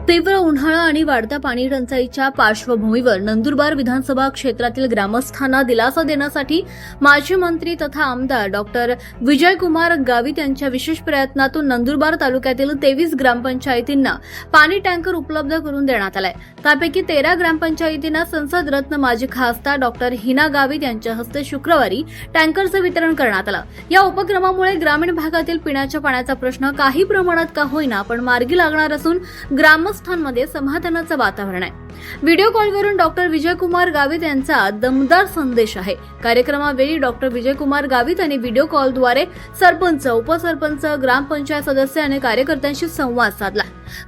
तीव्र उन्हाळा आणि वाढत्या पाणी टंचाईच्या पार्श्वभूमीवर नंदुरबार विधानसभा क्षेत्रातील ग्रामस्थांना दिलासा देण्यासाठी माजी मंत्री तथा आमदार डॉक्टर विजयकुमार गावित यांच्या विशेष प्रयत्नातून नंदुरबार तालुक्यातील 23 ग्रामपंचायतींना पाणी टँकर उपलब्ध करून देण्यात आलाय। त्यापैकी 13 ग्रामपंचायतींना संसद रत्न माजी खासदार डॉक्टर हिना गावित यांच्या हस्ते शुक्रवारी टँकरचं वितरण करण्यात आलं। या उपक्रमामुळे ग्रामीण भागातील पिण्याच्या पाण्याचा प्रश्न काही प्रमाणात का होईना पण मार्गी लागणार असून ग्रामस्थांमध्ये समाधानाचं वातावरण आहे। व्हिडिओ कॉलवरून डॉक्टर विजयकुमार गावित यांचा दमदार संदेश आहे। कार्यक्रमावेळी डॉक्टर विजयकुमार गावित यांनी व्हिडिओ कॉलद्वारे सरपंच, उपसरपंच, ग्रामपंचायत सदस्य आणि कार्यकर्त्यांशी संवाद साधला।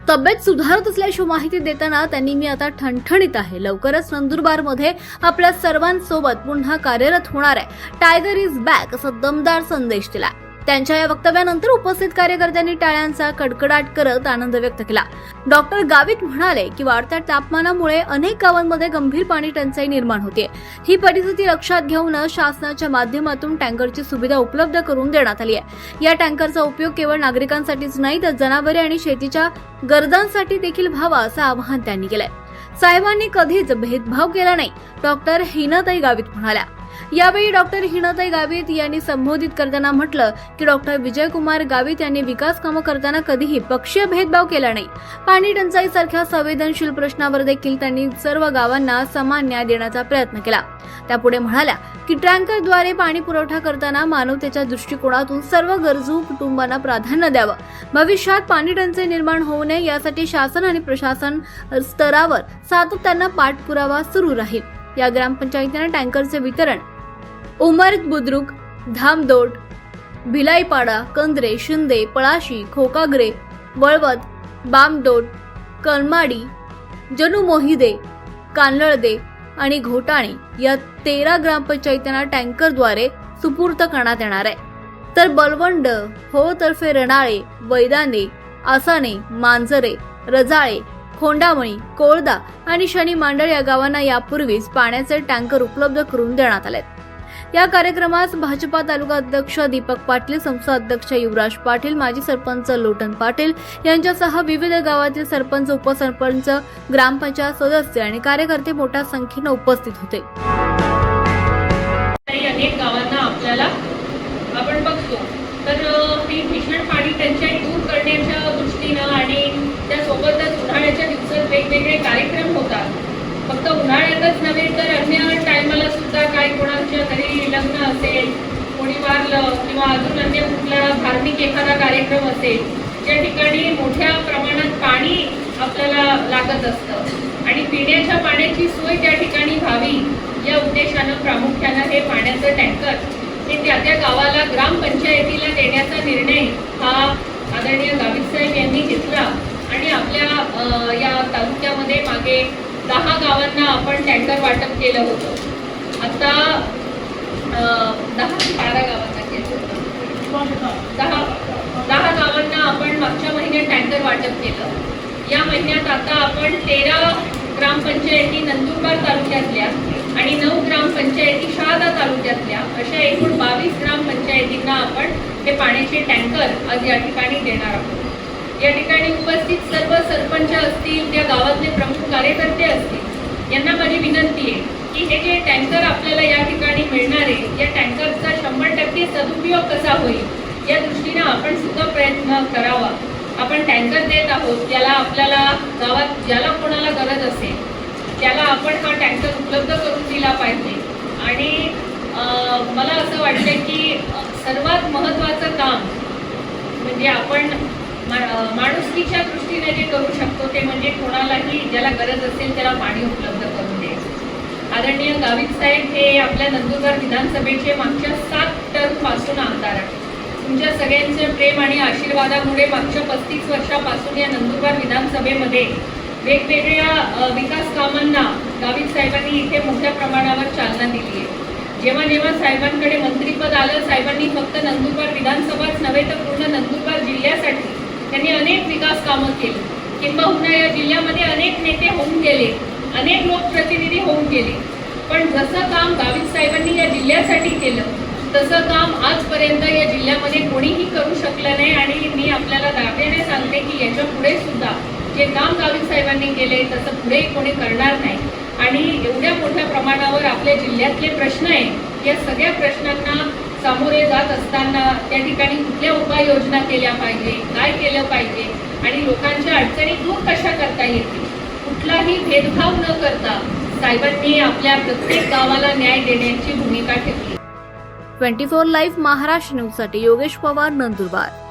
तब्येत सुधारत असल्याची माहिती देताना त्यांनी मी आता ठणठणीत आहे, लवकरच नंदुरबारमध्ये आपल्या सर्वांसोबत पुन्हा कार्यरत होणार आहे, टायगर इज बॅक असा दमदार संदेश दिला। त्यांच्या या वक्तव्यानंतर उपस्थित कार्यकर्त्यांनी टाळ्यांचा कडकडाट करत आनंद व्यक्त केला। डॉक्टर गावित म्हणाले की वाढत्या तापमानामुळे अनेक गावांमध्ये गंभीर पाणी टंचाई निर्माण होते। ही परिस्थिती लक्षात घेऊन शासनाच्या माध्यमातून टँकरची सुविधा उपलब्ध करून देण्यात आली आहे। या टँकरचा उपयोग केवळ नागरिकांसाठीच नाही तर जनावरे आणि शेतीच्या गरजांसाठी देखील व्हावा असं आवाहन त्यांनी केलंय। साहेबांनी कधीच भेदभाव केला नाही, डॉक्टर हिनाताई गावित म्हणाल्या। यावेळी डॉक्टर हिनाताई गावित यांनी संबोधित करताना म्हटलं की डॉक्टर विजयकुमार गावित यांनी विकास कामं करताना कधीही पक्षीय भेदभाव केला नाही। पाणी टंचाई सारख्या संवेदनशील प्रश्नावर देखील त्यांनी सर्व गावांना समान न्याय देण्याचा प्रयत्न केला। त्यापुढे म्हणाल्या की टँकरद्वारे पाणी पुरवठा करताना मानवतेच्या दृष्टिकोनातून सर्व गरजू कुटुंबांना प्राधान्य द्यावं। भविष्यात पाणी टंचाई निर्माण होऊ नये यासाठी शासन आणि प्रशासन स्तरावर सातत्यानं पाठपुरावा सुरू राहील। या ग्रामपंचायतींना टँकरचे वितरण उमर बुद्रुक, धामदोड, भिलाईपाडा, कंद्रे, शिंदे, पळाशी, खोकागरे, वळवत, बामदोड, कलमाडी, जनू मोहिदे, कानळदे आणि घोटाणे या 13 ग्रामपंचायतींना टँकरद्वारे सुपूर्द करण्यात येणार आहे। तर बलवंड, हो तर्फे रणाळे, वैदाने, आसाने, मांजरे, रजाळे, खोंडामणी, कोळदा आणि शनी मांडळ या गावांना यापूर्वीच पाण्याचे टँकर उपलब्ध करून देण्यात आले। या कार्यक्रमास भाजपा तालुका अध्यक्ष दीपक पाटील, संस्था अध्यक्ष युवराज पाटील, माजी सरपंच लोटन पाटील यांच्यासह विविध गावातील सरपंच, उपसरपंच, ग्रामपंचायत सदस्य आणि कार्यकर्ते मोठ्या संख्येने उपस्थित होते। अनेक गावांना आपल्याला आपण बघतो तर ही भीषण पाणी टंचाई दूर करण्याच्या दृष्टीनं आणि त्यासोबतच उन्हाळ्याच्या दिवसात वेगवेगळे कार्यक्रम होतात। फक्त उन्हाळ्यातच नव्हे तर अन्य टायमाला सुद्धा काही कोणाच्या घरी लग्न असेल, कोणी वारलं किंवा अजून अन्य कुठला धार्मिक एखादा कार्यक्रम असेल, ज्या ठिकाणी मोठ्या प्रमाणात पाणी आपल्याला लागत असतं आणि पिण्याच्या पाण्याची सोय त्या ठिकाणी व्हावी या उद्देशानं प्रामुख्यानं हे पाण्याचं टँकर हे त्या गावाला ग्रामपंचायतीला देण्याचा निर्णय हा आदरणीय गावित साहेब यांनी घेतला आणि आपल्या या तालुक्यामध्ये मागे 10 गावांना आपण टँकर वाटप केलं होतं। आता 10-12 गावांना केलं होतं। 10 गावांना आपण मागच्या महिन्यात टँकर वाटप केलं। या महिन्यात आता आपण 13 ग्रामपंचायती नंदुरबार तालुक्यातल्या आणि 9 ग्रामपंचायती शहादा तालुक्यातल्या अशा एकूण 22 ग्रामपंचायतींना आपण हे पाण्याचे टँकर आज या ठिकाणी देणार आहोत। या ठिकाणी उपस्थित सर्व सरपंच असतील, त्या गावातले प्रमुख कार्यकर्ते असतील, यांना माझी विनंती आहे की हे जे टँकर आपल्याला या ठिकाणी मिळणार आहे या टँकरचा 100% सदुपयोग कसा होईल या दृष्टीने आपण सुद्धा प्रयत्न करावा। आपण टँकर देत आहोत, त्याला आपल्याला गावात ज्याला कोणाला गरज असेल त्याला आपण हा टँकर उपलब्ध करून दिला पाहिजे। आणि मला असं वाटतं की सर्वात महत्त्वाचं काम म्हणजे आपण माणुसकीच्या दृष्टीने जे करू शकतो ते म्हणजे कोणालाही ज्याला गरज असेल त्याला पाणी उपलब्ध करून द्यायचं। आदरणीय गावित साहेब हे आपल्या नंदुरबार विधानसभेचे मागच्या 7 टर्मपासून आमदार आहेत। तुमच्या सगळ्यांचे प्रेम आणि आशीर्वादामुळे मागच्या 35 वर्षापासून या नंदुरबार विधानसभेमध्ये वेगवेगळ्या विकास कामांना गावित साहेबांनी इथे मोठ्या प्रमाणावर चालना दिली आहे। जेव्हा जेव्हा साहेबांकडे मंत्रीपद आलं, साहेबांनी फक्त नंदुरबार विधानसभाच नव्हे तर पूर्ण नंदुरबार जिल्ह्यासाठी त्यांनी अनेक विकास कामं केली। किंबहुना या जिल्ह्यामध्ये अनेक नेते होऊन गेले, अनेक लोकप्रतिनिधी होऊन गेले, पण जसं काम गावित साहेबांनी या जिल्ह्यासाठी केलं तसं काम आजपर्यंत या जिल्ह्यामध्ये कोणीही करू शकलं नाही। आणि मी आपल्याला दाव्याने सांगते की याच्या पुढे सुद्धा जे काम गावित साहेबांनी केले तसं पुढे कोणी करणार नाही आणि एवढ्या मोठ्या प्रमाणावर आपल्या जिल्ह्यातले प्रश्न आहेत, या सगळ्या प्रश्नांना सामोरे जात असताना त्या ठिकाणी कुठल्या उपाययोजना केल्या पाहिजे, काय केलं पाहिजे आणि लोकांच्या अडचणी दूर कशा करता येतील, कुठलाही भेदभाव न करता साहेबांनी आपल्या प्रत्येक गावाला न्याय देण्याची भूमिका ठेवली. 24 लाईव्ह महाराष्ट्र न्यूजसाठी योगेश पवार, नंदुरबार.